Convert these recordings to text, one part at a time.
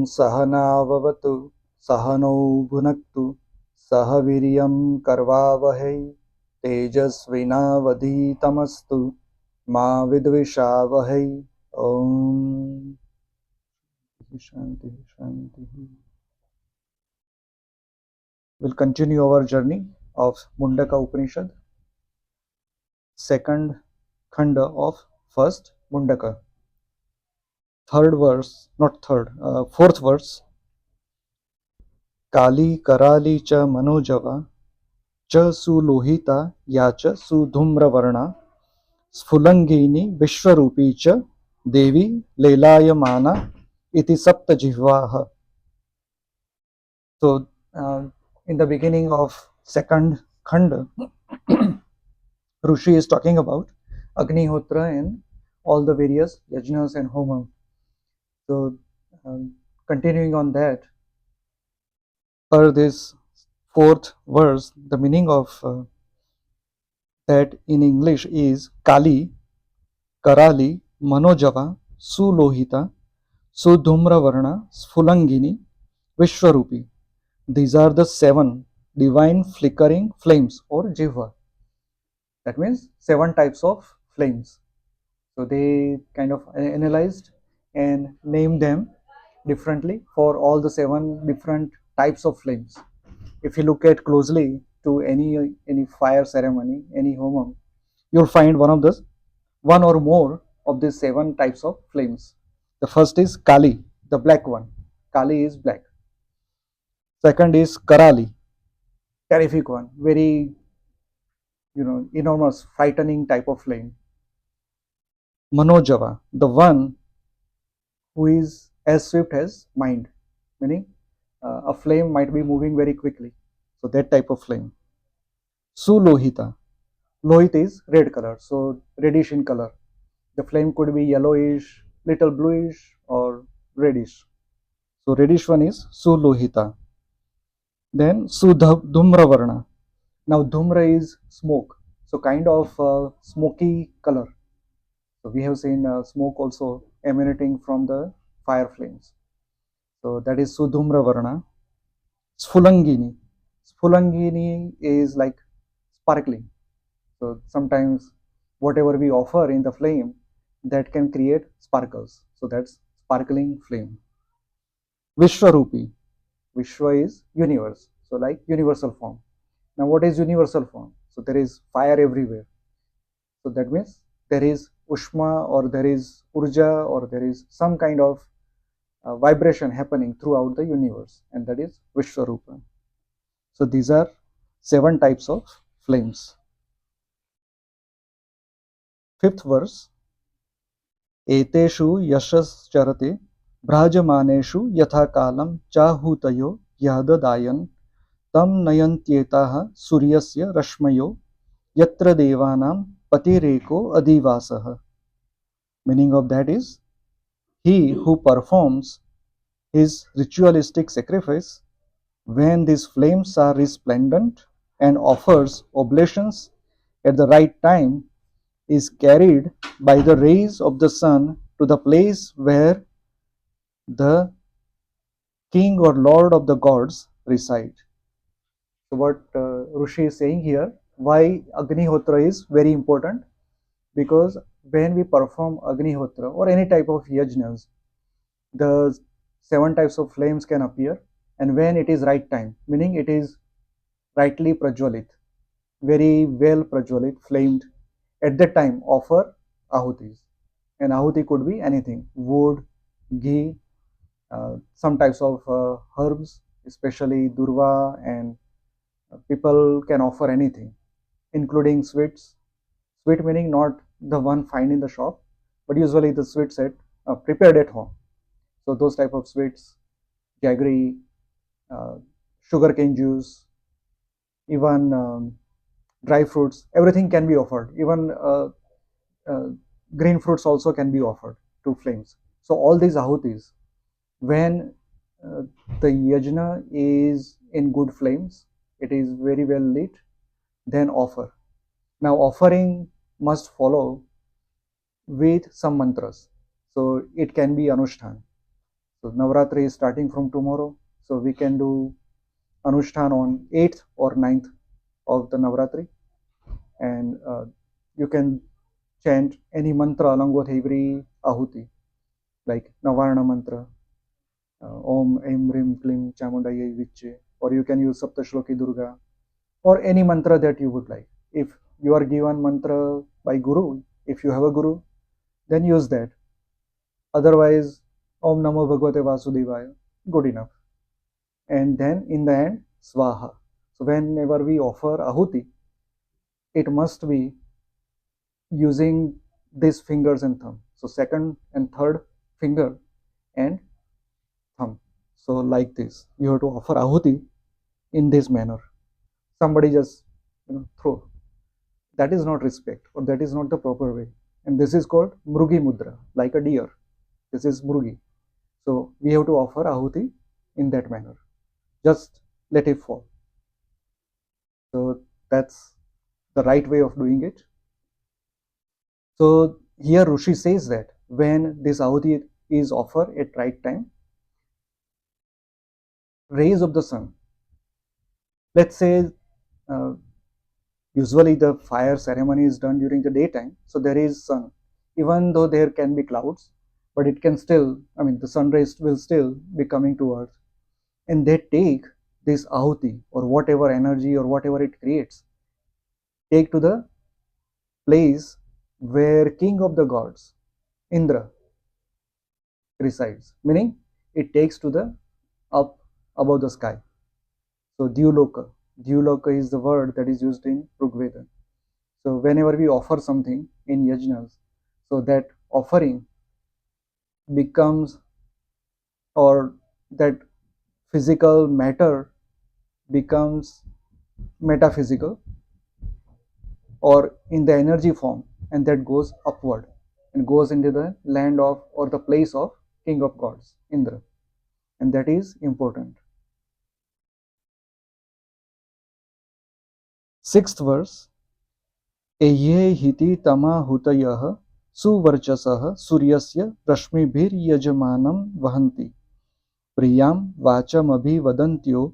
सहनाववतु सहनौ भुनक्तु सह वीर्यं करवावहै तेजस्विनावधीतमस्तु मा विद्विषावहै। ॐ शांति शांति। We'll continue our journey of Mundaka Upanishad, second khanda of first Mundaka. Third verse, not third, fourth verse. Kali karali cha manojava च सुलोहिता या च सुधूम्रवर्णा स्फुलंगिनी विश्वरूपी च देवी लीलायमाना इति सप्तजिह्वाः. So in the beginning of second khanda, Rishi is talking about Agnihotra and all the various yajnas and homam. So continuing on that, for this fourth verse, the meaning of that in English is Kali, Karali, Manojava, Sulohita, Sudhumravarna, Sphulangini, Vishwarupi. These are the 7 divine flickering flames or Jihva. That means 7 types of flames. So they kind of analyzed and named them differently for all the 7 different types of flames. If you look at closely to any fire ceremony, any homam, you'll find one or more of these 7 types of flames. The first is Kali, the black one. Kali is black. Second is Karali, terrific one, very enormous, frightening type of flame. Manojava, the one who is as swift as mind, meaning a flame might be moving very quickly. So that type of flame. Sulohita, Lohit is red color, so reddish in color. The flame could be yellowish, little bluish, or reddish. So reddish one is Sulohita. Then Sudhumravarna. Now Dhumra is smoke, so kind of smoky color. So we have seen smoke also emanating from the fire flames. So that is Sudhumravarna. Sphulangini. Sphulangini is like sparkling. So sometimes whatever we offer in the flame, that can create sparkles. So that's sparkling flame. Vishwarupi. Vishwa is universe. So like universal form. Now what is universal form? So there is fire everywhere. So that means there is Ushma or there is Urja or there is some kind of vibration happening throughout the universe, and that is Vishwarupa. So these are 7 types of flames. Fifth verse. Eteshu yashascharate bhrajamaneshu yatha kalam chahutayo yadadayan tam nayantyetaha suryasya rashmayo yatra devanam patireko adivasah. Meaning of that is, he who performs his ritualistic sacrifice when these flames are resplendent and offers oblations at the right time is carried by the rays of the sun to the place where the king or lord of the gods reside. So what Rishi is saying here, why Agnihotra is very important, because when we perform Agnihotra or any type of yajnas, the 7 types of flames can appear, and when it is right time, meaning it is rightly prajwalit, very well prajwalit, flamed, at that time offer ahutis. And ahuti could be anything, wood, ghee, some types of herbs, especially durva, and people can offer anything, including sweets. Sweet meaning not the one found in the shop, but usually the sweet set prepared at home. So those type of sweets, jaggery, sugarcane juice, even dry fruits, everything can be offered. Even green fruits also can be offered to flames. So all these ahutis, when the yajna is in good flames, it is very well lit, then offer. Now offering must follow with some mantras. So it can be anushtan. So Navratri is starting from tomorrow. So we can do Anushtan on 8th or 9th of the Navratri. And you can chant any mantra along with every Ahuti, like Navarna mantra, Om Aim Rim Klim Chamundayai Viche, or you can use Saptashloki Durga, or any mantra that you would like. If you are given mantra by Guru, if you have a Guru, then use that. Otherwise, Om Namo Bhagavate Vasudevaya, good enough. And then in the end, Swaha. So whenever we offer Ahuti, it must be using these fingers and thumb. So second and third finger and thumb. So like this, you have to offer Ahuti in this manner. Somebody just throw. That is not respect, or that is not the proper way. And this is called Mrugi Mudra, like a deer. This is Mrugi. So we have to offer Ahuti in that manner. Just let it fall. So that's the right way of doing it. So here Rishi says that when this Ahuti is offered at right time, rays of the sun, let's say uh, usually the fire ceremony is done during the daytime, so there is sun. Even though there can be clouds, but it can still, the sun rays will still be coming to earth. And they take this Ahuti or whatever energy or whatever it creates, take to the place where king of the gods, Indra, resides, meaning it takes to the up above the sky. So Dyuloka. Dyuloka is the word that is used in Rigveda. So whenever we offer something in yajnas, so that offering becomes, or that physical matter becomes metaphysical or in the energy form, and that goes upward and goes into the land of or the place of king of gods, Indra. And that is important. Sixth verse. एह्ये हिति तमा हुतयः सुवर्चसः सूर्यस्य रश्मिभिर्यजमानं वहन्ति प्रियां वाचमभिवदन्त्यो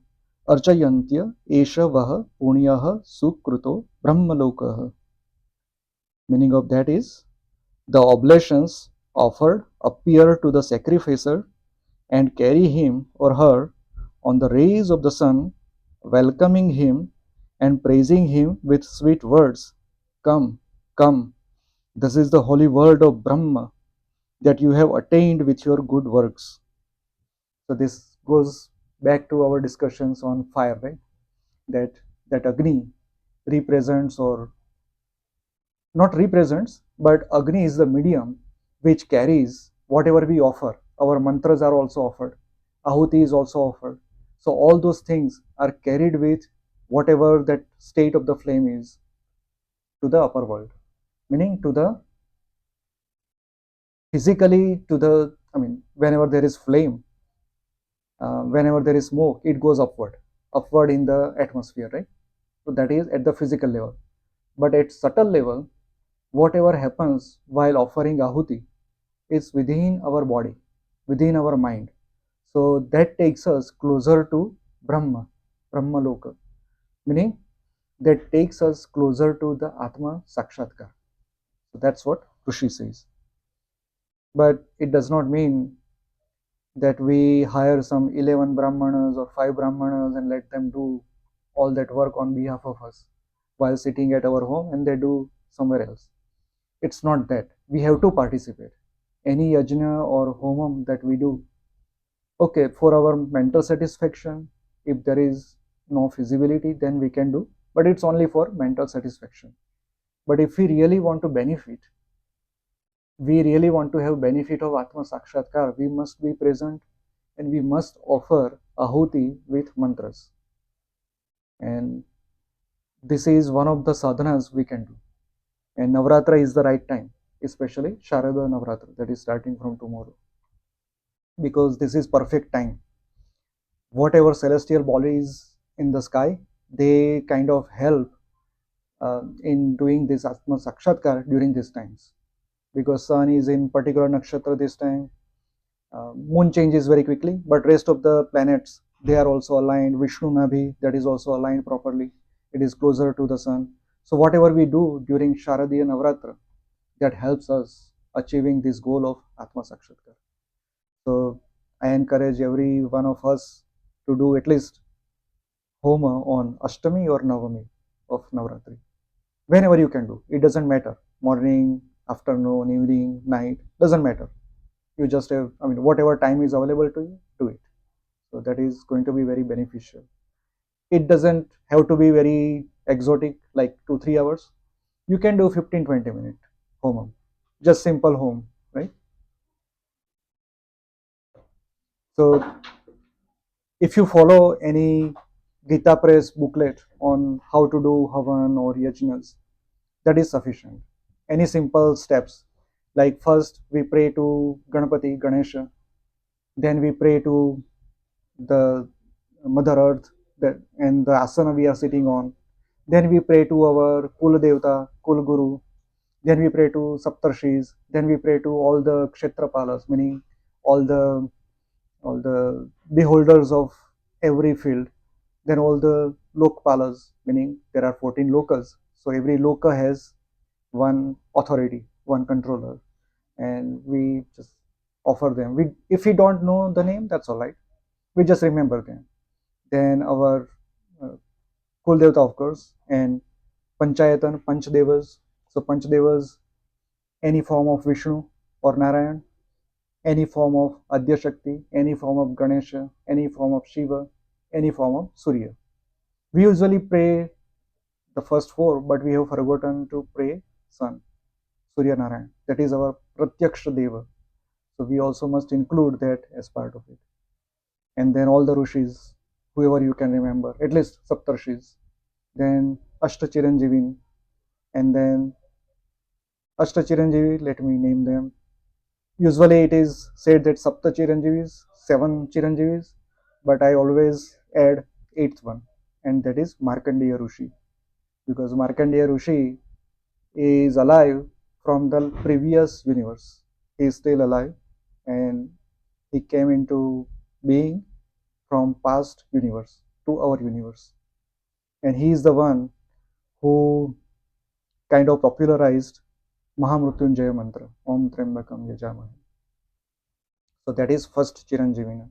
अर्चयन्त्य एष वः पुण्यः सुकृतो ब्रह्मलोकः. Meaning of that is, the oblations offered appear to the sacrificer and carry him or her on the rays of the sun, welcoming him and praising him with sweet words. Come, come, this is the holy word of Brahma that you have attained with your good works. So this goes back to our discussions on fire, right? That Agni represents, or not represents, but Agni is the medium which carries whatever we offer. Our mantras are also offered. Ahuti is also offered. So all those things are carried with whatever that state of the flame is to the upper world, meaning to the physically to the, whenever there is flame, whenever there is smoke, it goes upward in the atmosphere, right? So that is at the physical level. But at subtle level, whatever happens while offering Ahuti is within our body, within our mind. So that takes us closer to Brahma, Brahma Loka, meaning that takes us closer to the Atma Sakshatkar. So that's what Rishi says. But it does not mean that we hire some 11 Brahmanas or 5 Brahmanas and let them do all that work on behalf of us while sitting at our home and they do somewhere else. It's not that. We have to participate. Any yajna or homam that we do, okay, for our mental satisfaction, if there is no feasibility, then we can do, but it's only for mental satisfaction. But if we really want to benefit, we really want to have benefit of Atma Sakshatkar, we must be present and we must offer Ahuti with mantras. And this is one of the sadhanas we can do. And Navratra is the right time, especially Sharada Navratra, that is starting from tomorrow. Because this is perfect time. Whatever celestial bodies in the sky, they kind of help in doing this Atma Sakshatkar during these times. Because sun is in particular nakshatra this time, moon changes very quickly, but rest of the planets, they are also aligned. Vishnu Nabhi, that is also aligned properly. It is closer to the sun. So whatever we do during Sharadiya Navratra, that helps us achieving this goal of Atma Sakshatkar. So I encourage every one of us to do at least Homa on Ashtami or Navami of Navratri. Whenever you can do, it doesn't matter. Morning, afternoon, evening, night, doesn't matter. You just have, I mean, whatever time is available to you, do it. So that is going to be very beneficial. It doesn't have to be very exotic, like 2 3 hours. You can do 15 20 minute home, just simple home, right? So if you follow any Gita Press booklet on how to do Havan or Yajnas, that is sufficient. Any simple steps, like first we pray to Ganapati, Ganesha, then we pray to the Mother Earth that, and the asana we are sitting on. Then we pray to our Kul Devta, Kul Guru. Then we pray to Saptarshis. Then we pray to all the Kshetrapalas, meaning all the all the beholders of every field. Then all the Lokpalas, meaning there are 14 lokas. So every loka has one authority, one controller, and we just offer them. If we don't know the name, that's all right. We just remember them. Then our uh, Kuldevta, of course, and Panchayatan, Panchdevas. So Panchdevas, any form of Vishnu or Narayan, any form of Adya Shakti, any form of Ganesha, any form of Shiva, any form of Surya. We usually pray the first four, but we have forgotten to pray Sun, Surya Narayan. That is our Pratyaksha Deva. So we also must include that as part of it. And then all the Rishis, whoever you can remember, at least Saptarshis. Then Ashtachiranjivin, and then Ashtachiranjivi, let me name them. Usually it is said that Sapta Chiranjivis, 7 Chiranjivis, but I always add eighth one, and that is Markandeya Rishi, because Markandeya Rishi is alive from the previous universe. He is still alive, and he came into being from past universe to our universe, and he is the one who kind of popularized Mahamrutyunjaya mantra, Om Trembakam Yajamahe. So that is first Chiranjivina.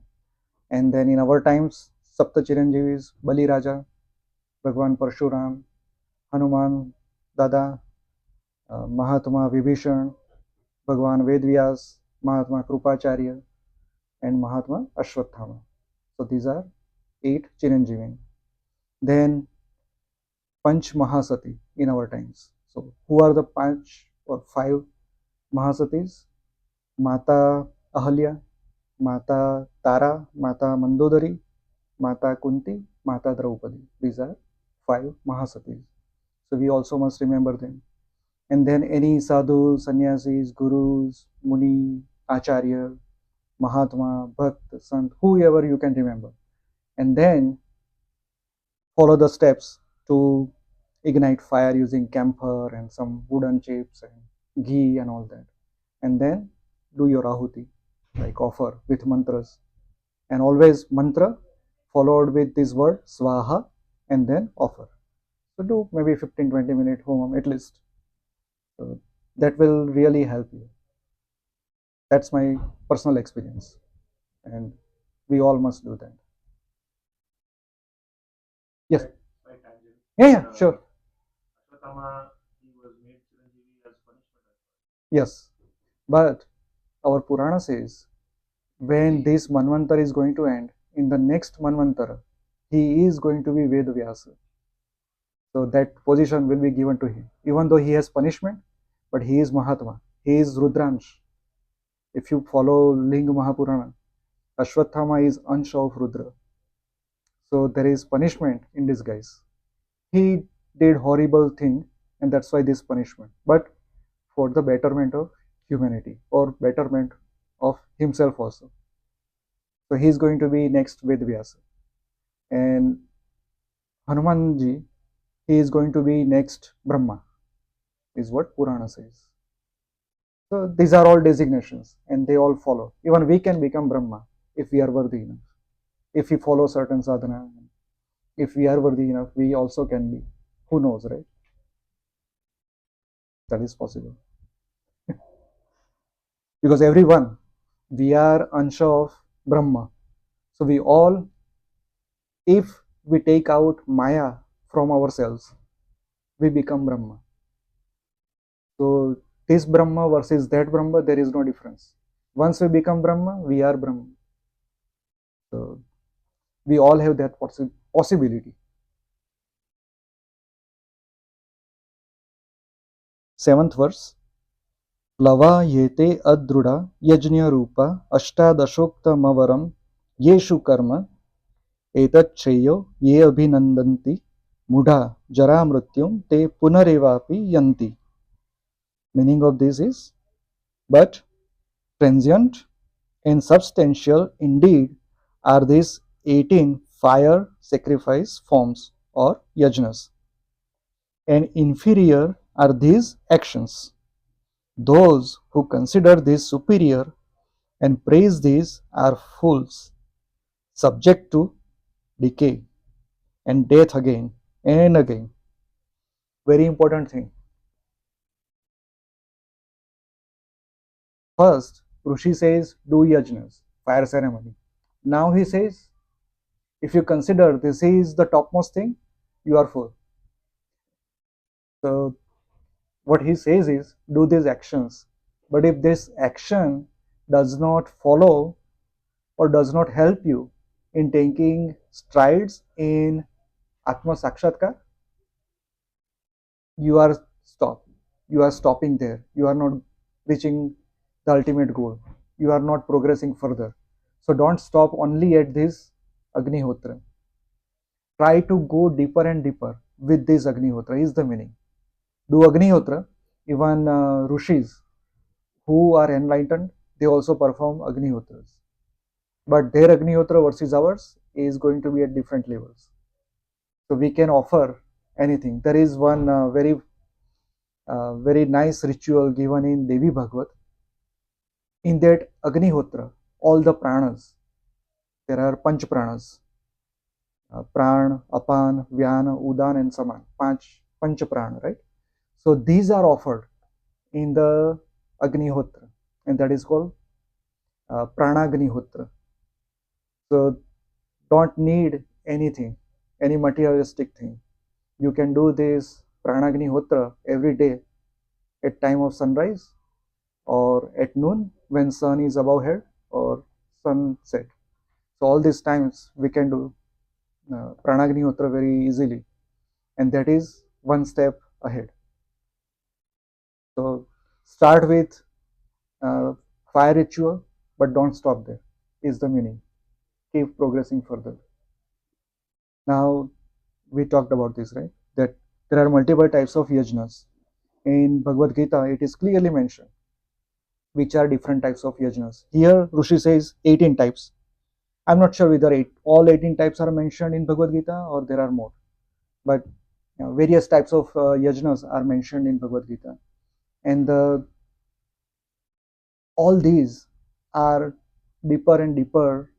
And then in our times, Sapta Chiranjeevis, Bali Raja, Bhagwan Parshuram, Hanuman, Dada, Mahatma Vibhishan, Bhagwan Vedvyas, Mahatma Krupacharya, and Mahatma Ashwathama. So these are 8 Chiranjeevin. Then Panch Mahasati in our times. So who are the Panch or 5 Mahasatis? Mata Ahalya, Mata Tara, Mata Mandodari, Mata Kunti, Mata Draupadi. These are 5 Mahasatis. So we also must remember them. And then any sadhu, sannyasis, gurus, muni, acharya, mahatma, bhakt, sant, whoever you can remember. And then follow the steps to ignite fire using camphor and some wooden chips and ghee and all that. And then do your ahuti, like offer with mantras. And always mantra followed with this word swaha and then offer. So do maybe 15 20 minute home at least. So that will really help you. That's my personal experience, and we all must do that. Yes. Yeah, yeah, sure. Yes, but our Purana says when this Manvantar is going to end, in the next Manvantara, he is going to be Ved Vyasa. So that position will be given to him, even though he has punishment, but he is Mahatma. He is Rudransh. If you follow Ling Mahapurana, Ashwathama is Ansh of Rudra. So there is punishment in disguise. He did horrible thing, and that's why this punishment. But for the betterment of humanity or betterment of himself also. So he's going to be next with Vyasa. And Hanumanji, he is going to be next Brahma, is what Purana says. So these are all designations and they all follow. Even we can become Brahma if we are worthy enough. If we follow certain sadhana, if we are worthy enough, we also can be. Who knows, right? That is possible. Because everyone, we are Ansha of Brahma. So we all, if we take out Maya from ourselves, we become Brahma. So this Brahma versus that Brahma, there is no difference. Once we become Brahma, we are Brahma. So we all have that possibility. Seventh verse. प्लवा येते अदृढा यज्ञरूपा अष्टादशोक्तमवरं येषु कर्म एतच्छ्रेयो ये अभिनन्दन्ति मूढा जरामृत्युं ते पुनरेवापि यन्ति. Meaning of this is, but transient and substantial indeed are these 18 fire sacrifice forms or yajnas, and inferior are these actions. Those who consider these superior and praise these are fools, subject to decay and death again and again. Very important thing. First, Rishi says, do yajnas, fire ceremony. Now he says, if you consider this is the topmost thing, you are full. So what he says is, do these actions. But if this action does not follow or does not help you in taking strides in Atma Sakshatkar, you are stopped. You are stopping there. You are not reaching the ultimate goal. You are not progressing further. So don't stop only at this Agnihotra. Try to go deeper and deeper with this Agnihotra is the meaning. Do Agnihotra. Even Rishis who are enlightened, they also perform Agnihotras. But their Agnihotra versus ours is going to be at different levels. So we can offer anything. There is one very nice ritual given in Devi Bhagavad. In that Agnihotra, all the pranas, there are Panch pranas, Pran, Apan, Vyana, Udan, and Saman, Panch prana, right? So these are offered in the Agnihotra, and that is called Pranagnihotra. So don't need anything, any materialistic thing. You can do this Pranagnihotra every day at time of sunrise or at noon when sun is above head or sunset. So all these times we can do Pranagnihotra very easily, and that is one step ahead. So start with uh, fire ritual, but don't stop there. Is the meaning. Keep progressing further. Now we talked about this, right? That there are multiple types of yajnas. In Bhagavad Gita, it is clearly mentioned which are different types of yajnas. Here, Rishi says 18 types. I'm not sure whether all 18 types are mentioned in Bhagavad Gita or there are more, but various types of yajnas are mentioned in Bhagavad Gita, and all these are deeper and deeper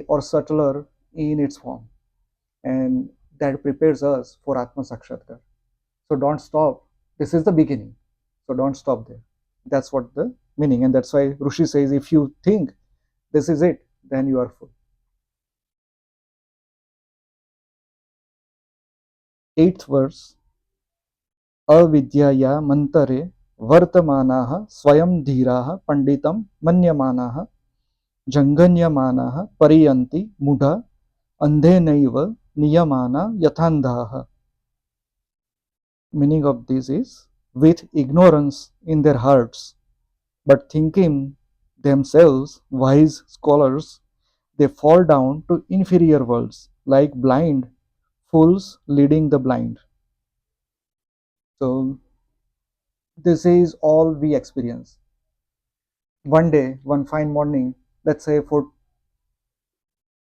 or subtler in its form, and that prepares us for Atma Sakshatkar. So don't stop. This is the beginning. So don't stop there. That's what the meaning, and that's why Rishi says if you think this is it, then you are full. Eighth verse. अविद्यया मन्तरे वर्तमानाः स्वयं धीराः पण्डितं मन्यमानाः जङ्गन्यमानाः परियन्ति मूढा अन्धेनैव नियमाना यथान्धाः. Meaning of this is, with ignorance in their hearts, but thinking themselves wise scholars, they fall down to inferior worlds like blind fools leading the blind. So this is all we experience. One day, one fine morning, let's say for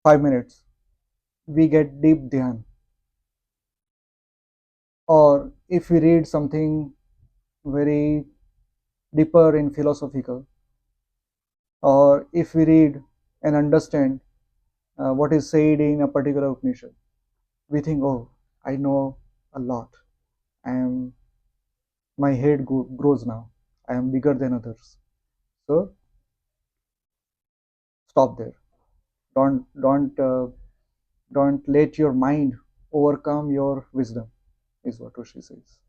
5 minutes, we get deep dhyan. Or if we read something very deeper in philosophical, or if we read and understand what is said in a particular Upanishad, we think, oh, I know a lot. I am my head grows now. I am bigger than others. So stop there. Don't let your mind overcome your wisdom, is what Rishi says.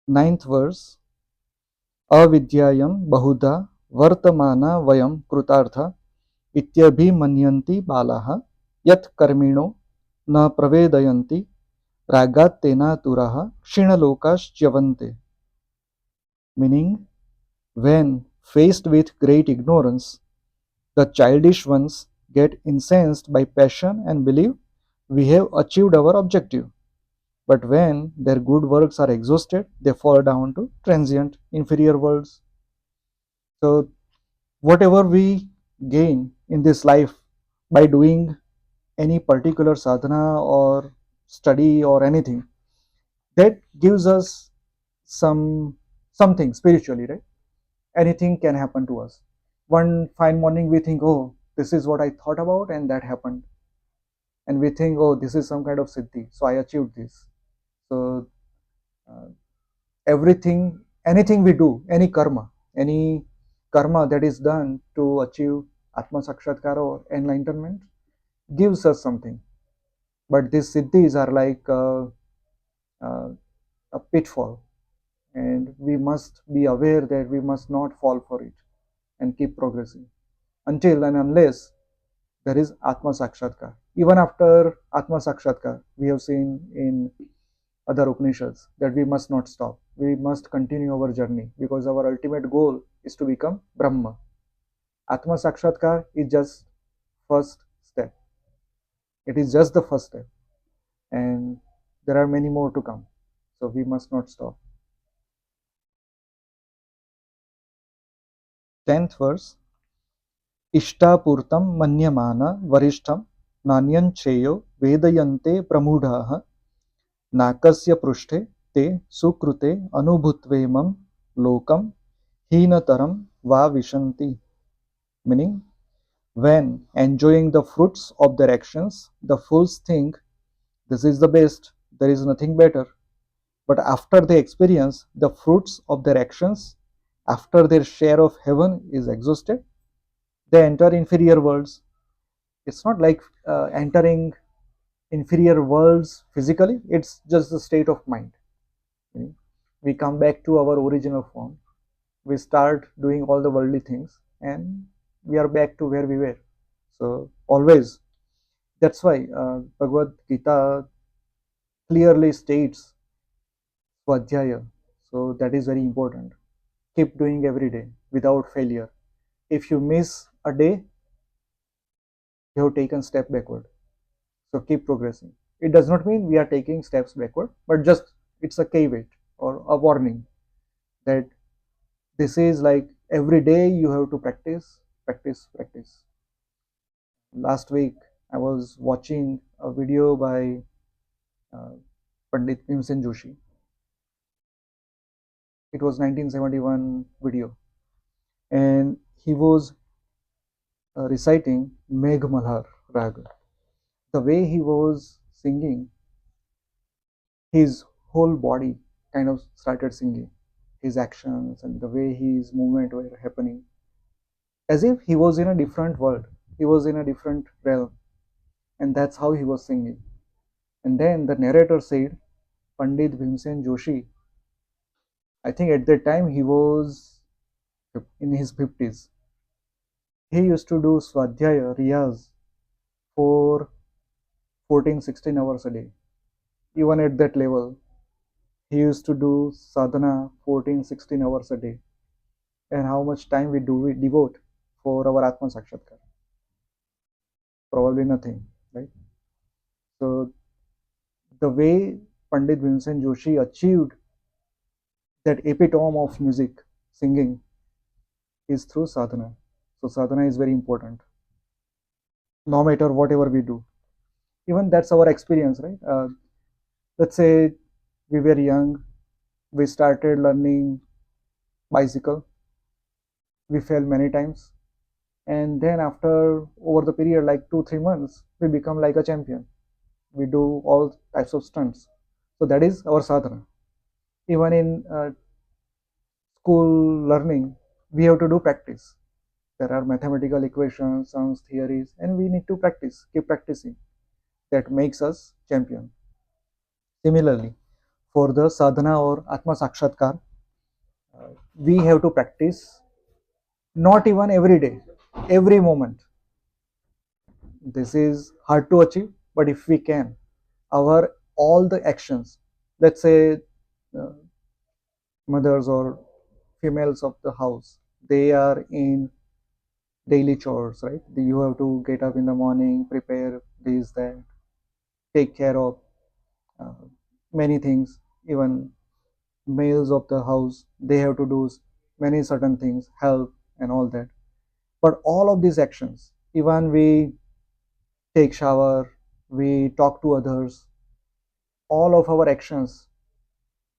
Ninth verse. अविद्यायं बहुधा वर्तमाना वयं कृतार्था इत्यभिमन्यन्ति बालाः यत् कर्मिणो न प्रवेदयन्ति रागात् तेनातुराः क्षीणलोकाश्च्यवन्ते. Meaning, when faced with great ignorance, the childish ones get incensed by passion and believe we have achieved our objective. But when their good works are exhausted, they fall down to transient, inferior worlds. So, whatever we gain in this life by doing any particular sadhana or study or anything, that gives us something spiritually, right? Anything can happen to us. One fine morning we think, oh, this is what I thought about and that happened. And we think, oh, this is some kind of siddhi, so I achieved this. So uh, everything, anything we do, any karma that is done to achieve Atma Sakshatkara or enlightenment gives us something. But these siddhis are like uh, a pitfall, and we must be aware that we must not fall for it and keep progressing until and unless there is Atma Sakshatkar. Even after Atma Sakshatkar, we have seen in other Upanishads that we must not stop. We must continue our journey because our ultimate goal is to become Brahma. Atma Sakshatkar is just first step. It is just the first step, and there are many more to come. So we must not stop. 10th verse. इष्टापूर्तं मन्यमान वरिष्ठं नान्यञ्चेयो वेदयन्ते प्रमूढाः नाकस्य पृष्ठे ते सुकृते अनुभूत्वेमं लोकं हीनतरं वा विशन्ति. Meaning, when enjoying the fruits of their actions, the fools think this is the best, there is nothing better. But after they experience the fruits of their actions, after their share of heaven is exhausted, they enter inferior worlds. It's not like entering inferior worlds physically, it's just the state of mind. We come back to our original form, we start doing all the worldly things, and we are back to where we were. So, always, that's why Bhagavad Gita clearly states Swadhyaya. So, that is very important. Keep doing every day without failure. If you miss a day, you have taken step backward. So keep progressing. It does not mean we are taking steps backward, but just it's a caveat or a warning that this is like every day you have to practice, practice, practice. Last week I was watching a video by uh, Pandit Bhimsen Joshi. It was 1971 video, and he was reciting Megh Malhar Raga. The way he was singing, his whole body kind of started singing. His actions and the way his movement were happening, as if he was in a different world, he was in a different realm, and that's how he was singing. And then the narrator said, Pandit Bhimsen Joshi, I think at that time he was in his 50s. He used to do Swadhyaya Riyaz for 14-16 hours a day. Even at that level, he used to do sadhana 14-16 hours a day. And how much time we devote for our Atma Sakshatkar? Probably nothing, right? So the way Pandit Bhimsen Joshi achieved that epitome of music, singing, is through sadhana. So sadhana is very important, no matter whatever we do. Even that's our experience, right? Let's say we were young, We started learning bicycle. We fell many times, and then after over the period like 2 3 months, we become like a champion. We do all types of stunts. So that is our sadhana. Even in school learning, we have to do practice. There are mathematical equations, some theories, and we need to practice, keep practicing. That makes us champion. Similarly, for the sadhana or Atma Sakshatkar, we have to practice not even every day, every moment. This is hard to achieve, but if we can, our all the actions, let's say uh, mothers or females of the house, they are in daily chores, right? You have to get up in the morning, prepare this, that, take care of uh, many things. Even males of the house, they have to do many certain things, help and all that. But all of these actions, even we take shower, we talk to others, all of our actions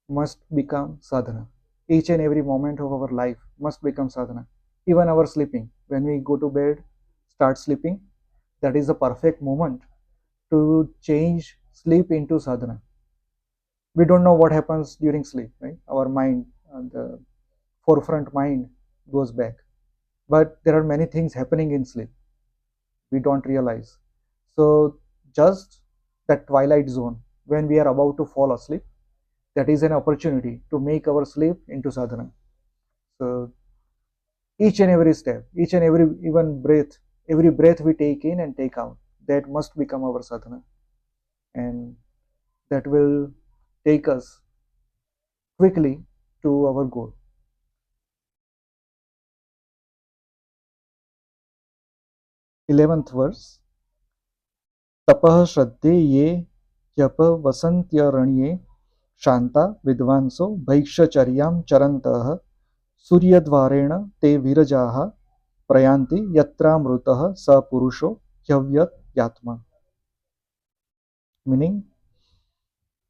must become sadhana. Each and every moment of our life must become sadhana. Even our sleeping, when we go to bed, start sleeping, that is the perfect moment to change sleep into sadhana. We don't know what happens during sleep, right? Our mind, the forefront mind goes back. But there are many things happening in sleep we don't realize. So, just that twilight zone, when we are about to fall asleep, that is an opportunity to make our sleep into sadhana. So, each and every step, each and every even breath, every breath we take in and take out, that must become our sadhana. And that will take us quickly to our goal. 11th verse. तपः श्रद्धे ये ह्यपवसन्त्यरण्ये शान्ता विद्वांसो भैक्षचर्यां चरन्तः सूर्यद्वारेण ते विरजाः प्रयान्ति यत्रामृतः स पुरुषो ह्यव्ययात्मा. Meaning,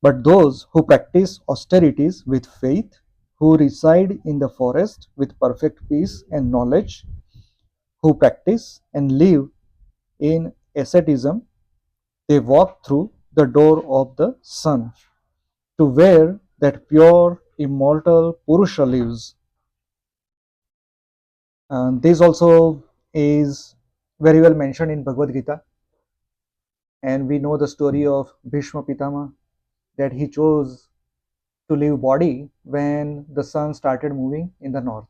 but those who practice austerities with faith, who reside in the forest with perfect peace and knowledge, who practice and live in asceticism, they walk through the door of the sun to where that pure, immortal Purusha lives. And this also is very well mentioned in Bhagavad Gita. And we know the story of Bhishma Pitama, that he chose to leave body when the sun started moving in the north.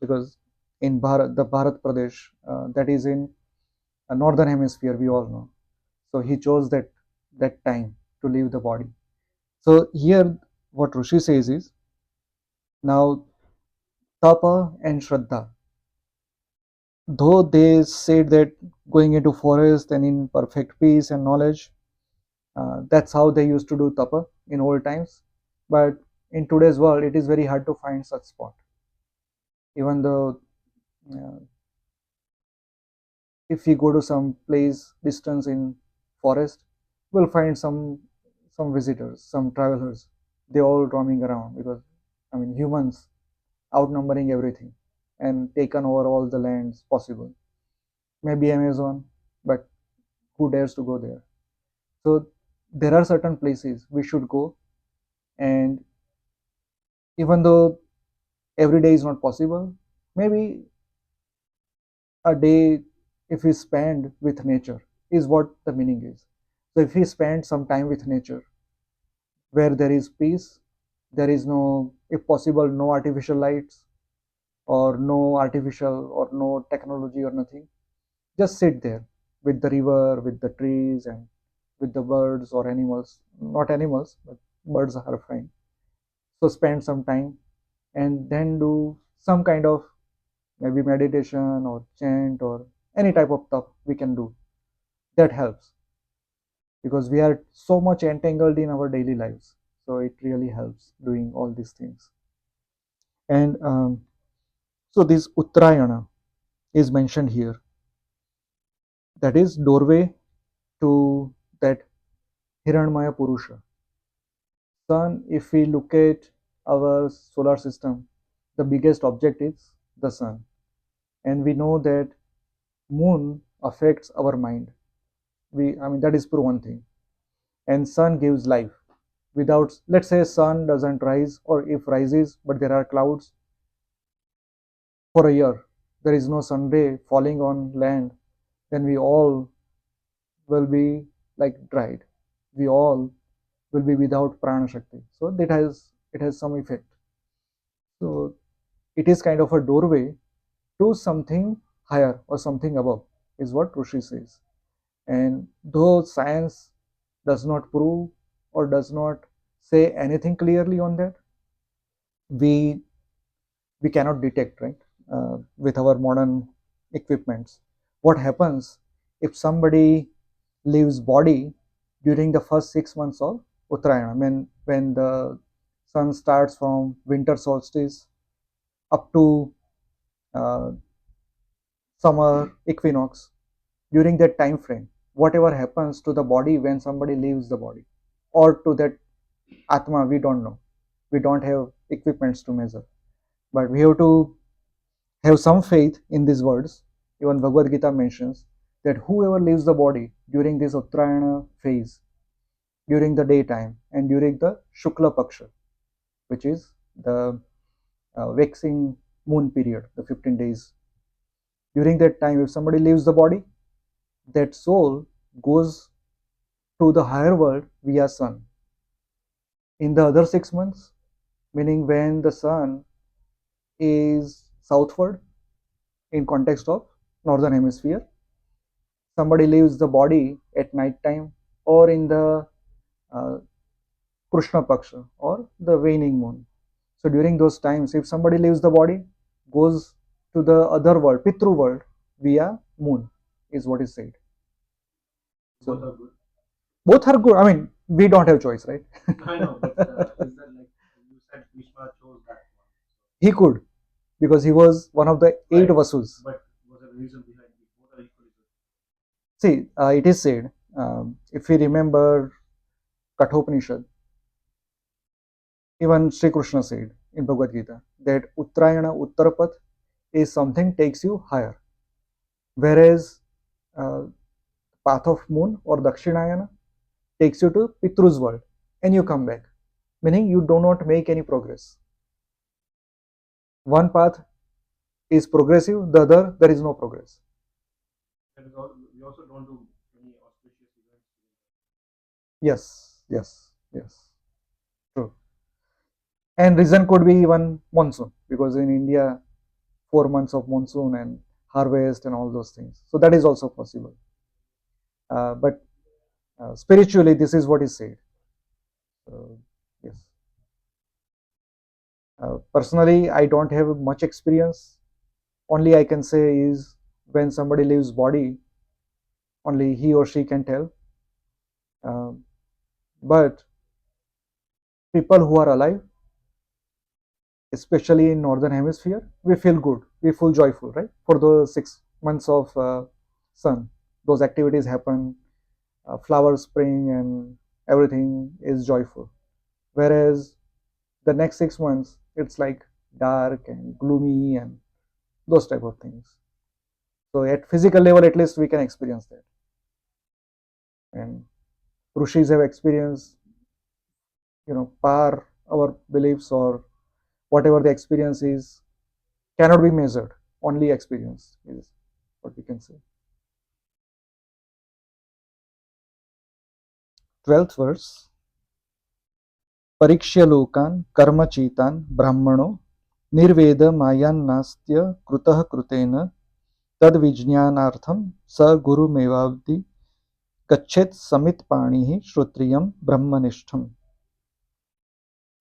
Because in Bharat, the Bharat Pradesh, that is in a northern hemisphere, we all know. So he chose that time to leave the body. So here, what Rishi says is, now tapa and shraddha, though they said that going into forest and in perfect peace and knowledge, that's how they used to do tapa in old times. But in today's world, it is very hard to find such spot. Even though uh, if we go to some place distance in forest, we'll find some visitors, some travelers. They all roaming around because I mean humans outnumbering everything and taken over all the lands possible. Maybe Amazon, but who dares to go there? So there are certain places we should go, and even though every day is not possible, maybe a day if we spend with nature is what the meaning is. So if we spend some time with nature where there is peace, there is no, if possible, no artificial lights or no artificial or no technology or nothing, just sit there with the river, with the trees, and with the birds or animals. Not animals, but birds are fine. So spend some time and then do some kind of maybe meditation or chant or any type of stuff we can do. That helps because we are so much entangled in our daily lives. So it really helps doing all these things. And so this Uttarayana is mentioned here. That is doorway to that Hiranmaya Purusha. Sun, if we look at our solar system, the biggest object is the sun. And we know that moon affects our mind. I mean, that is proven thing. And sun gives life. Without, let's say, sun doesn't rise, or if rises, but there are clouds for a year, there is no sun ray falling on land, then we all will be like dried. We all will be without prana shakti. So that has it has some effect. So it is kind of a doorway to something higher or something above, is what Rishi says. And though science does not prove or does not say anything clearly on that, we we cannot detect, right, with our modern equipments. What happens if somebody leaves body during the first 6 months of Uttarayana? I mean, when the sun starts from winter solstice up to uh, summer equinox, during that time frame, whatever happens to the body when somebody leaves the body, or to that atma, we don't know. We don't have equipments to measure, but we have to have some faith in these words. Even Bhagavad Gita mentions that whoever leaves the body during this Uttarayana phase, during the daytime and during the Shukla Paksha, which is the waxing moon period, the 15 days, during that time, if somebody leaves the body, that soul goes to the higher world via sun. In the other 6 months, meaning when the sun is southward in context of northern hemisphere, somebody leaves the body at night time or in the uh, Krishna Paksha or the waning moon. So during those times, if somebody leaves the body, goes to the other world, Pitru world, via moon, is what is said. So both are good. Both are good. I mean, we don't have choice, right? I know, but is that like you said, Bhishma chose that one? He could, because he was one of the eight Vasus. But was there a reason behind it? What are equally good? See, it is said, if we remember Kathopanishad, even Sri Krishna said in Bhagavad Gita that Uttarayana Uttarapath is something takes you higher, whereas path of moon or Dakshinayana takes you to Pitru's world and you come back, meaning you do not make any progress. One path is progressive, the other there is no progress. We also don't do any auspicious events. Yes, true. And reason could be even monsoon, because in India, 4 months of monsoon and harvest and all those things. So that is also possible. But spiritually, this is what is said. Yes. Personally, I don't have much experience. Only I can say is when somebody leaves body, only he or she can tell. But people who are alive, especially in northern hemisphere, we feel good, we feel joyful, right? For those 6 months of sun, those activities happen, flowers spring and everything is joyful. Whereas the next 6 months, it's like dark and gloomy and those type of things. So at physical level, at least we can experience that. And Rishis have experienced, par our beliefs, or whatever the experience is cannot be measured. Only experience is what we can say. 12th verse. Parikshya lokan karmachitan brahmano निर्वेद मायान्नास्त्य कृतः कृतेन तद विज्ञानार्थम स गुरुमेवावधि गच्छेत समित पाणि श्रोत्रियम ब्रह्मनिष्ठम.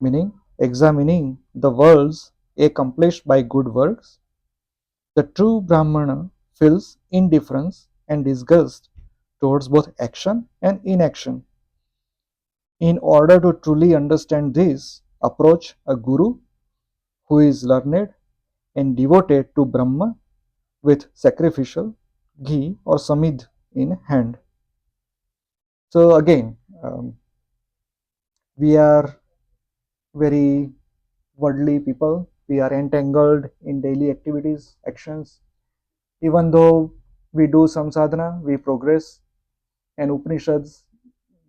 Meaning, examining the worlds accomplished by good works, the true Brahmana feels indifference and disgust towards both action and inaction. In order to truly understand this, approach a guru who is learned and devoted to Brahma with sacrificial ghee or samid in hand. So again, we are very worldly people. We are entangled in daily activities, actions. Even though we do some sadhana, we progress, and Upanishads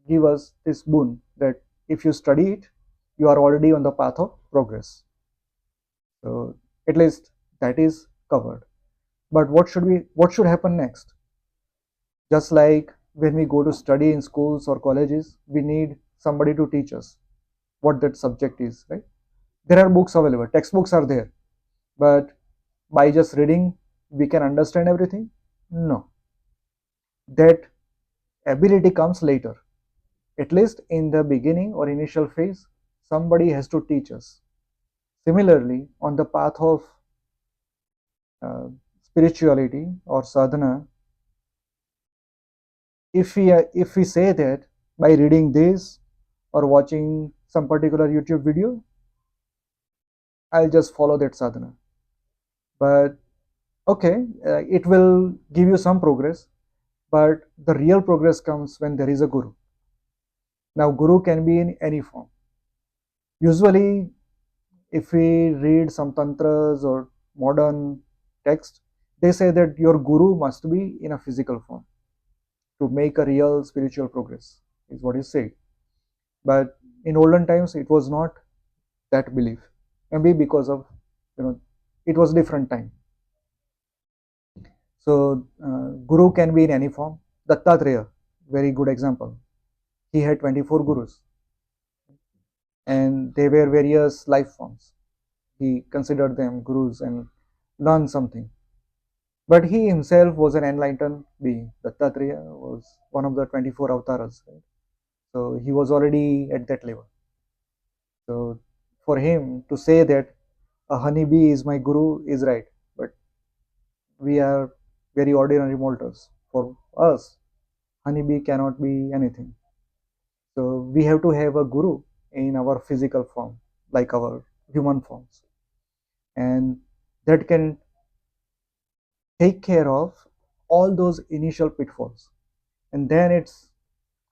give us this boon that if you study it, you are already on the path of progress. So at least that is covered. But what should happen next? Just like when we go to study in schools or colleges, we need somebody to teach us what that subject is, right? There are books available, textbooks are there, but by just reading, we can understand everything? No. That ability comes later. At least in the beginning or initial phase, somebody has to teach us. Similarly, on the path of uh, spirituality or sadhana, if we say that by reading this or watching some particular YouTube video, I'll just follow that sadhana. But okay, it will give you some progress, but the real progress comes when there is a guru. Now, guru can be in any form. Usually, if we read some tantras or modern text, they say that your guru must be in a physical form to make a real spiritual progress, is what is said. But in olden times, it was not that belief. Maybe because of, it was different time. So, guru can be in any form. Dattatreya, very good example. He had 24 gurus, and they were various life forms. He considered them gurus and learned something. But he himself was an enlightened being. Dattatreya was one of the 24 avatars. Right? So he was already at that level. So for him to say that a honeybee is my guru is right. But we are very ordinary mortals. For us, honeybee cannot be anything. So we have to have a guru in our physical form, like our human forms. And that can take care of all those initial pitfalls. And then it's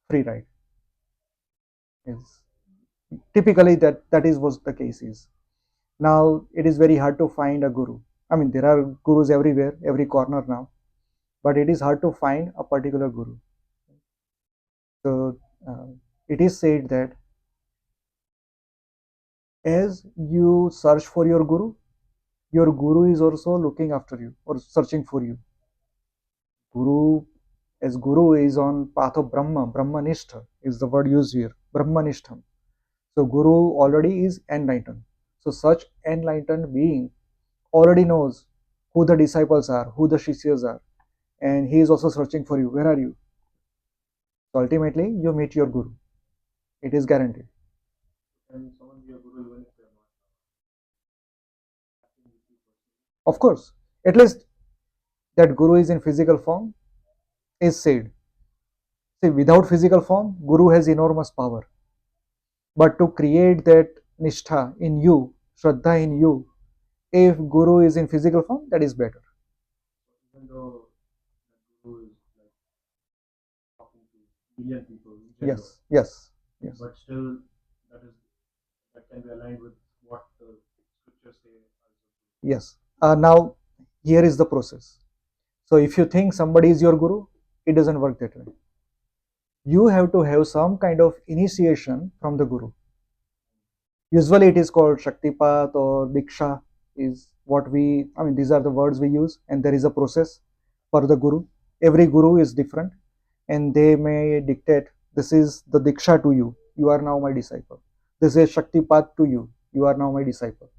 free ride. Yes. Typically that is what the case is. Now it is very hard to find a guru. I mean, there are gurus everywhere, every corner now, but it is hard to find a particular guru. So it is said that as you search for your guru is also looking after you or searching for you. Guru, as guru is on path of Brahmanishtha is the word used here, Brahmanishtham. So guru already is enlightened. So such enlightened being already knows who the disciples are, who the shishyas are, and he is also searching for you. Where are you? So ultimately, you meet your guru. It is guaranteed. Of course, at least that guru is in physical form is said. See, without physical form, guru has enormous power. But to create that nishtha in you, shraddha in you, if guru is in physical form, that is better. Even though the guru is like talking to million people. Yes, yes, yes. But still, that can be aligned with what the scriptures say. Yes. Now, here is the process. So, if you think somebody is your guru, it doesn't work that way. You have to have some kind of initiation from the guru. Usually it is called Shaktipat or Diksha is what these are the words we use, and there is a process for the guru. Every guru is different, and they may dictate, this is the Diksha to you, you are now my disciple. This is Shaktipat to you, you are now my disciple.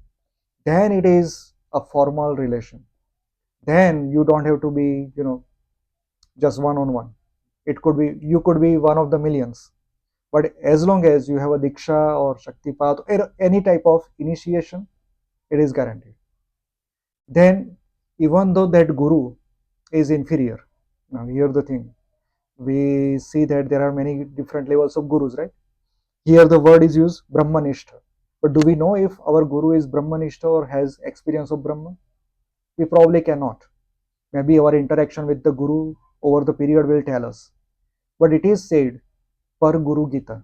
Then it is a formal relation. Then you don't have to be, just one on one. You could be one of the millions. But as long as you have a Diksha or Shaktipat or any type of initiation, it is guaranteed. Then, even though that guru is inferior, now here the thing, we see that there are many different levels of gurus, right? Here the word is used Brahmanishta. But do we know if our guru is Brahmanishta or has experience of Brahman? We probably cannot. Maybe our interaction with the guru over the period will tell us. But it is said per Guru Gita.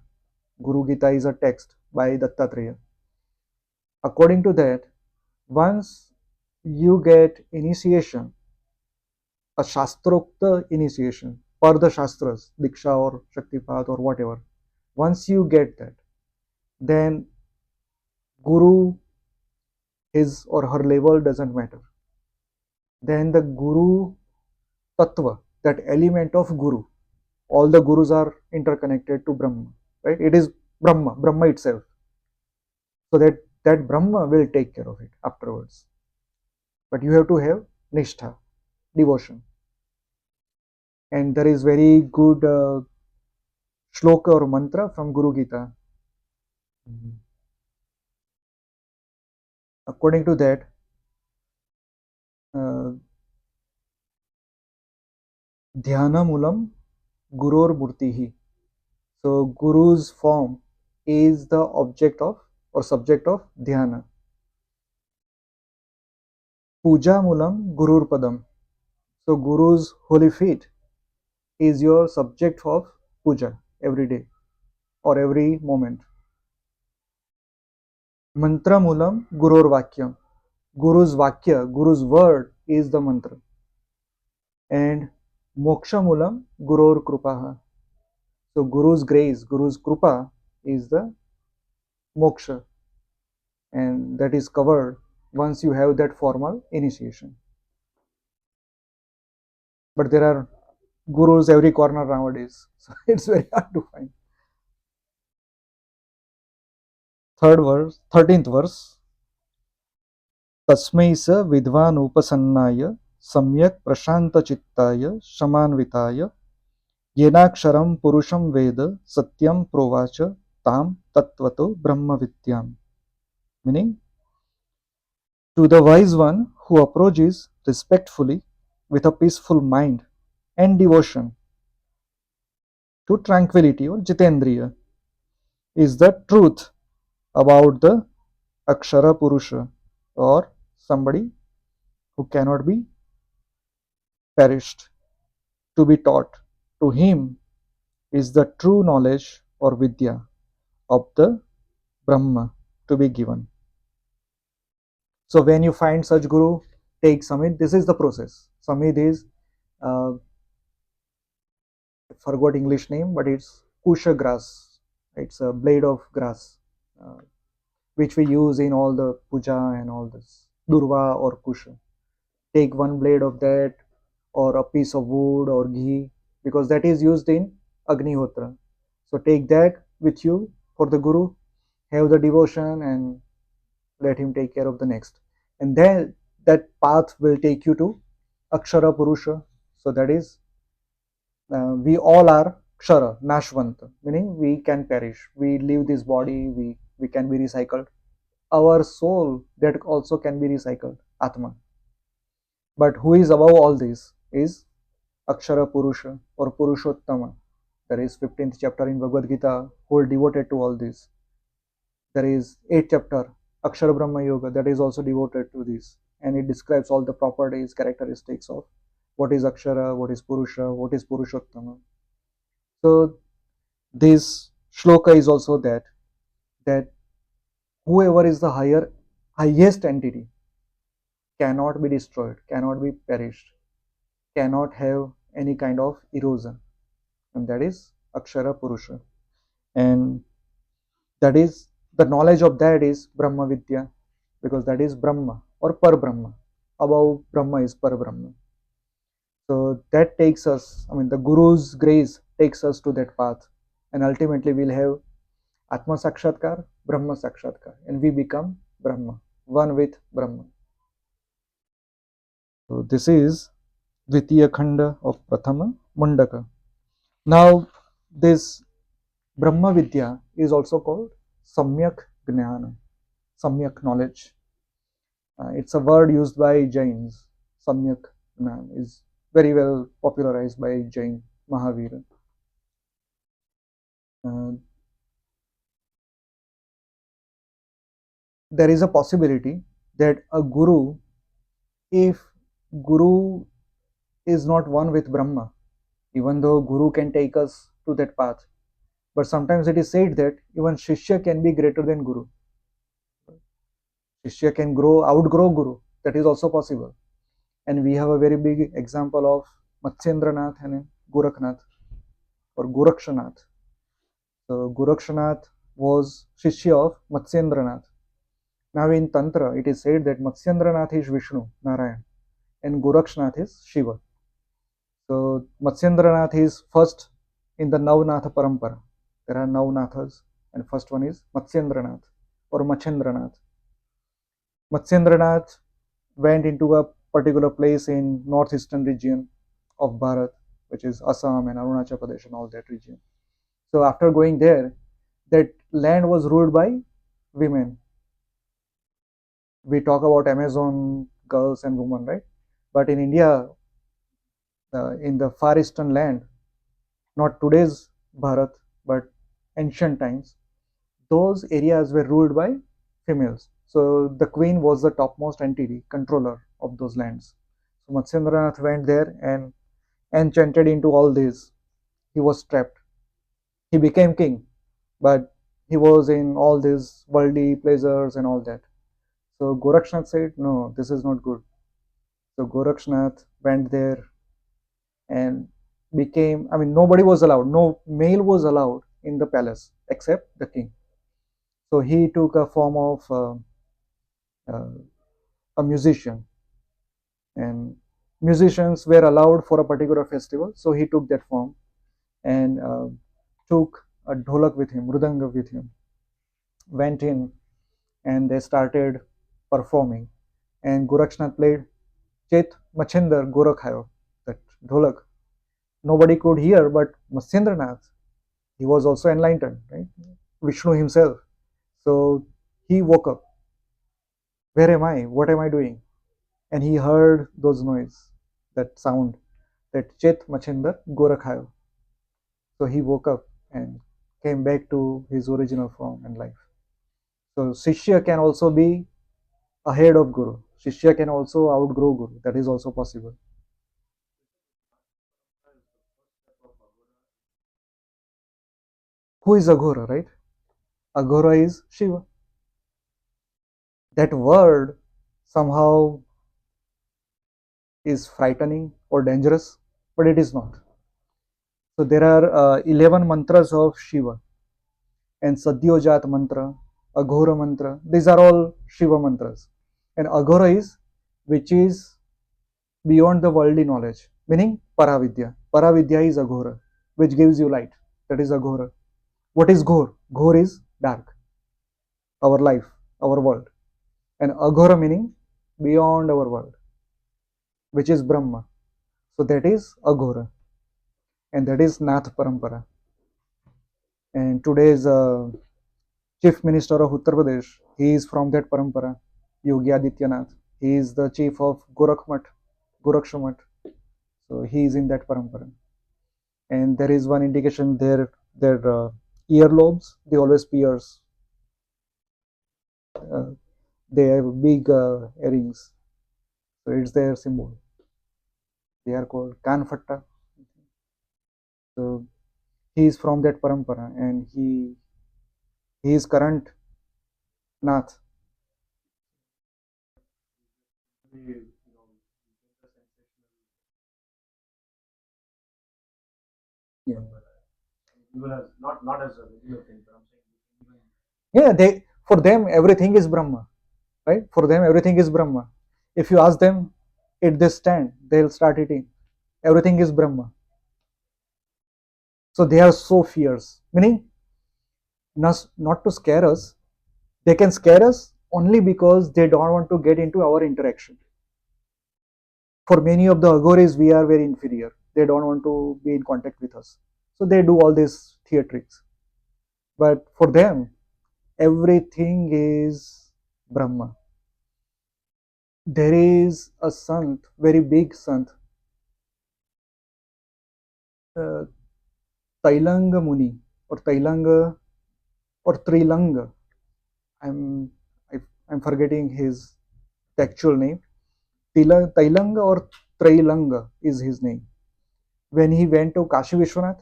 Guru Gita is a text by Dattatreya. According to that, once you get initiation, a Shastrokta initiation, per the Shastras, Diksha or Shaktipat or whatever, once you get that, then Guru, his or her level doesn't matter. Then the Guru Tattva, that element of Guru, all the Gurus are interconnected to Brahma, right? It is Brahma itself. So that Brahma will take care of it afterwards. But you have to have Nishtha, devotion. And there is very good shloka or mantra from Guru Gita. According to that, uh, Dhyanamulam Gurur Murtihi. So Guru's form is the object of or subject of dhyana. Puja Mulam Gurur Padam. So Guru's holy feet is your subject of puja every day or every moment. Mantra Mulam Gurur Vakyam. Guru's Vakya, Guru's word is the mantra. And Moksha Mulam Gurur Krupaha. So Guru's grace, Guru's Krupa is the moksha, and that is covered once you have that formal initiation. But there are gurus every corner nowadays, so it's very hard to find. Third verse, 13th verse. तस्मै स विद्वानुपसन्नाय सम्यक् प्रशान्तचित्ताय शमान्विताय येनाक्षरं पुरुषं वेद सत्यं प्रोवाच तां तत्त्वतो ब्रह्मविद्याम्. Meaning, to the wise one who approaches respectfully with a peaceful mind and devotion to tranquility or jitendriya is the truth about the Akshara Purusha, or somebody who cannot be perished, to be taught. To him is the true knowledge or Vidya of the Brahma to be given. So when you find such Guru, take Samid. This is the process. Samid is, uh, forgot English name, but it's Kusha grass. It's a blade of grass, uh, which we use in all the puja and all this. Durva or Kusha. Take one blade of that, or a piece of wood or ghee, because that is used in Agnihotra. So take that with you for the Guru, have the devotion, and let him take care of the next. And then that path will take you to Akshara Purusha. So that is, we all are Kshara, Nashvant, meaning we can perish. We leave this body, we can be recycled. Our soul, that also can be recycled, Atma. But who is above all this is Akshara Purusha or Purushottama. There is 15th chapter in Bhagavad Gita, whole devoted to all this. There is 8th chapter, Akshara Brahma Yoga, that is also devoted to this. And it describes all the properties, characteristics of what is Akshara, what is Purusha, what is Purushottama. So this shloka is also that whoever is the highest entity cannot be destroyed, cannot be perished, cannot have any kind of erosion, and that is Akshara Purusha. And that is the knowledge of that is Brahma Vidya, because that is Brahma or Par Brahma. Above Brahma is Par Brahma. So that takes us, I mean, the Guru's grace takes us to that path, and ultimately we'll have Atma Sakshatkar, Brahma Sakshatkar, and we become Brahma, one with Brahma. So this is Dvitiya Khanda of Prathama Mundaka. Now, this Brahma Vidya is also called Samyak Jnana, Samyak knowledge. It's a word used by Jains. Samyak Jnana is very well popularized by Jain Mahavira. Uh, there is a possibility that a guru, if guru is not one with Brahma, even though guru can take us to that path, but sometimes it is said that even Shishya can be greater than Guru. Shishya can outgrow Guru. That is also possible. And we have a very big example of Matsyendranath and Gorakhnath or Gorakshanath. So Gorakshanath was Shishya of Matsyendranath. Now in Tantra, it is said that Matsyendranath is Vishnu, Narayan, and Gorakshanath is Shiva. So Matsyendranath is first in the Navnatha Parampara. There are Navnathas, and first one is Matsyendranath or Machendranath. Matsyendranath went into a particular place in northeastern region of Bharat, which is Assam and Arunachal Pradesh and all that region. So after going there, that land was ruled by women. We talk about Amazon girls and women, right? But in India, in the far eastern land, not today's Bharat, but ancient times, those areas were ruled by females. So the queen was the topmost entity, controller of those lands. So Matsyendranath went there and enchanted into all this. He was trapped. He became king, but he was in all these worldly pleasures and all that. So Gorakshnath said, no, this is not good. So Gorakshnath went there and became, I mean, nobody was allowed, no male was allowed in the palace except the king. So he took a form of uh, a musician, and musicians were allowed for a particular festival. So he took that form and took a dholak with him, mridanga with him, went in, and they started performing. And Gorakshnath played Chet Machinder Gorakhayo, that dholak. Nobody could hear, but Matsyendranath, he was also enlightened, right? Vishnu himself. So he woke up. Where am I? What am I doing? And he heard those noise, that sound, that Chet Machinder Gorakhayo. So he woke up and came back to his original form and life. So Shishya can also be ahead of Guru. Shishya can also outgrow Guru. That is also possible. Who is Aghora, right? Aghora is Shiva. That word somehow is frightening or dangerous, but it is not. So there are 11 mantras of Shiva, and Sadyojat mantra, Aghora mantra. These are all Shiva mantras. And Aghora is which is beyond the worldly knowledge, meaning Paravidya. Paravidya is Aghora, which gives you light. That is Aghora. What is Ghor? Ghor is dark, our life, our world. And Aghora meaning beyond our world, which is Brahma. So that is Aghora, and that is Nath Parampara. And today's Chief Minister of Uttar Pradesh, he is from that Parampara, Yogi Adityanath. He is the chief of Gorakshamat. So he is in that Parampara. And there is one indication there, their earlobes, they always pierce. Uh, they have big earrings. So it's their symbol. They are called Kanfatta. So he is from that Parampara, and he is current Nath. Yeah. Yeah, they, for them everything is Brahma, right? For them everything is Brahma. If you ask them, eat this stand, they'll start eating. Everything is Brahma. So they are so fierce, meaning not to scare us. They can scare us only because they don't want to get into our interaction. For many of the Agoris, we are very inferior. They don't want to be in contact with us. So they do all these theatrics. But for them, everything is Brahma. There is a sant, very big sant, uh, Tailanga Muni or Tailanga or Trilanga. I'm I, I'm forgetting his actual name. Tailanga or Trailanga is his name. When he went to Kashi Vishwanath,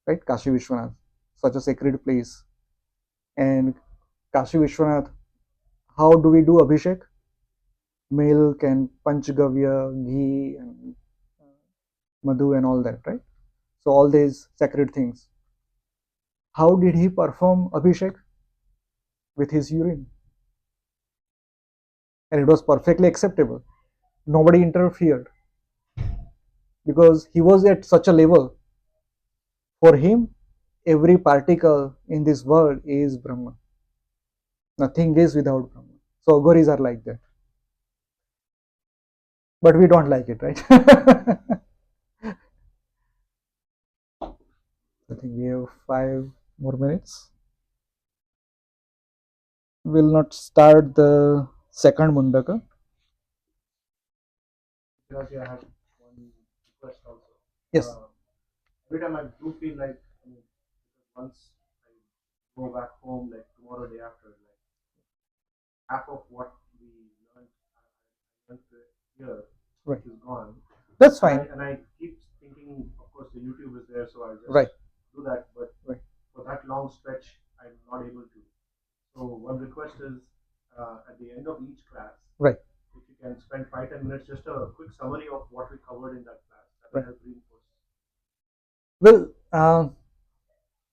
right? Kashi Vishwanath, such a sacred place, and Kashi Vishwanath, How do we do Abhishek? Milk and panchgavya, ghee and madhu and all that, right? So all these sacred things. How did he perform Abhishek? With his urine. And it was perfectly acceptable. Nobody interfered because he was at such a level. For him, every particle in this world is Brahma. Nothing is without Brahma. So Agoris are like that. But we don't like it, right? I think we have 5 more minutes. We'll not start the second Mundaka. Because I have one request also. Yes. Every time I do feel like, once I go back home, like tomorrow, day after, like half of what we learned here Right. is gone. That's fine. And I keep thinking, of course, the YouTube is there, so I just Right. do that. But Right. for that long stretch, I'm not able to. So one request is, at the end of each class, Right. if you can spend 5-10 minutes, just a quick summary of what we covered in that class, that will Right. help reinforce. Well,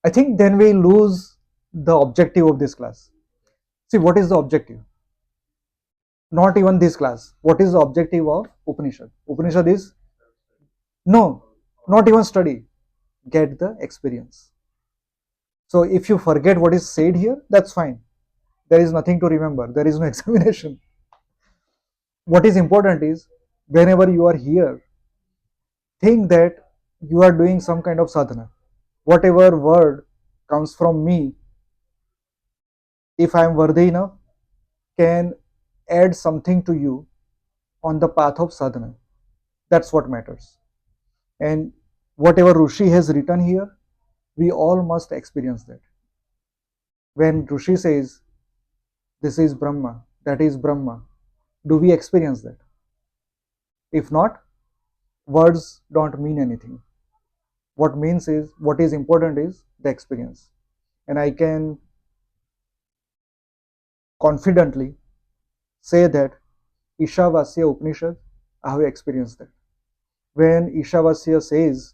I think then we lose the objective of this class. See, what is the objective? Not even this class. What is the objective of Upanishad? Upanishad is no, not even study. Get the experience. So if you forget what is said here, that's fine. There is nothing to remember. There is no examination. What is important is whenever you are here, think that you are doing some kind of sadhana. Whatever word comes from me, if I am worthy enough, can add something to you on the path of sadhana. That's what matters. And whatever Rishi has written here, we all must experience that. When Rishi says, this is Brahma, that is Brahma, do we experience that? If not, words don't mean anything. What is important is the experience. And I can confidently say that Ishavasya Upanishad, I have experienced that. When Ishavasya says,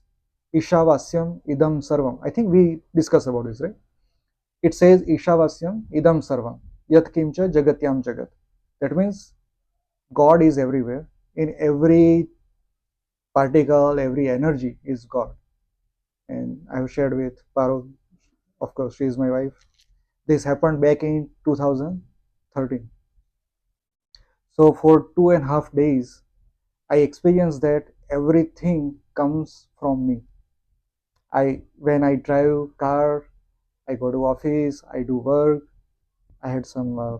Ishavasyam idam sarvam, I think we discussed about this, right? It says Ishavasyam idam sarvam, yat kimcha jagatyam jagat. That means God is everywhere. In every particle, every energy is God. And I have shared with Paro, of course, she is my wife. This happened back in 2013. So for 2.5 days, I experienced that everything comes from me. When I drive car, I go to office, I do work. I had some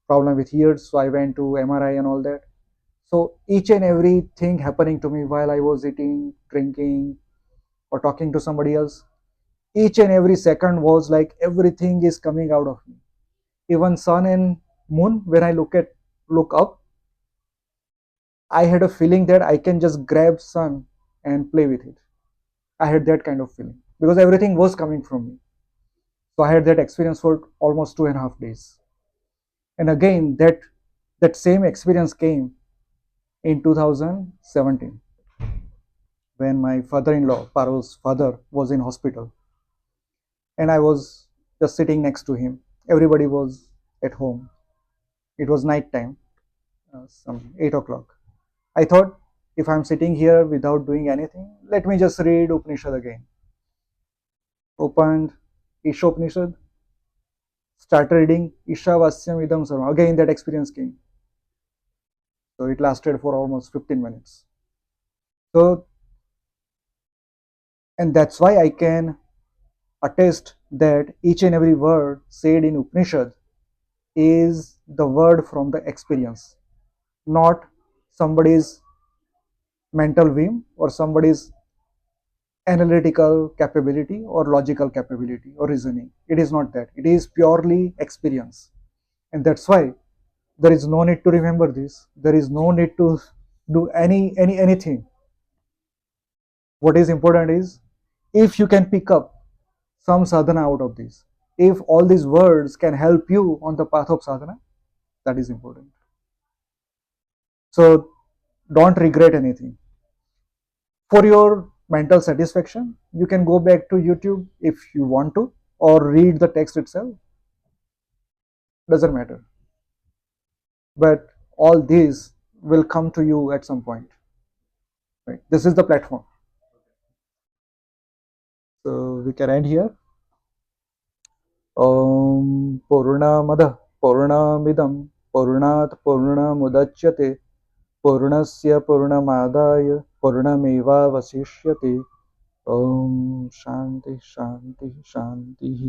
problem with ears, so I went to MRI and all that. So each and everything happening to me while I was eating, drinking, or talking to somebody else, each and every second was like everything is coming out of me. Even sun and moon, when I look up, I had a feeling that I can just grab sun and play with it. I had that kind of feeling because everything was coming from me. So I had that experience for almost 2.5 days. And again, that same experience came in 2017 when my father-in-law, Paro's father, was in hospital, and I was just sitting next to him. Everybody was at home. It was night time, some 8 o'clock. I thought, if I'm sitting here without doing anything, let me just read Upanishad again. Opened Ishopanishad, started reading Ishavasyam Idam Sarvam. Again, that experience came. So it lasted for almost 15 minutes. So, and that's why I can attest that each and every word said in Upanishad is the word from the experience, not somebody's mental whim or somebody's analytical capability or logical capability or reasoning. It is not that. It is purely experience. And that's why there is no need to remember this. There is no need to do anything. What is important is if you can pick up some sadhana out of this, if all these words can help you on the path of sadhana, That is important. So don't regret anything. For your mental satisfaction, you can go back to YouTube if you want to, or read the text itself. Doesn't matter. But all these will come to you at some point. Right? This is the platform. So we can end here. पूर्णमदः पूर्णमिदं पूर्णात् पूर्णमुदच्यते पूर्णस्य पूर्णमादाय पूर्णमेवावशिष्यते. ॐ शान्ति शान्ति शान्तिः.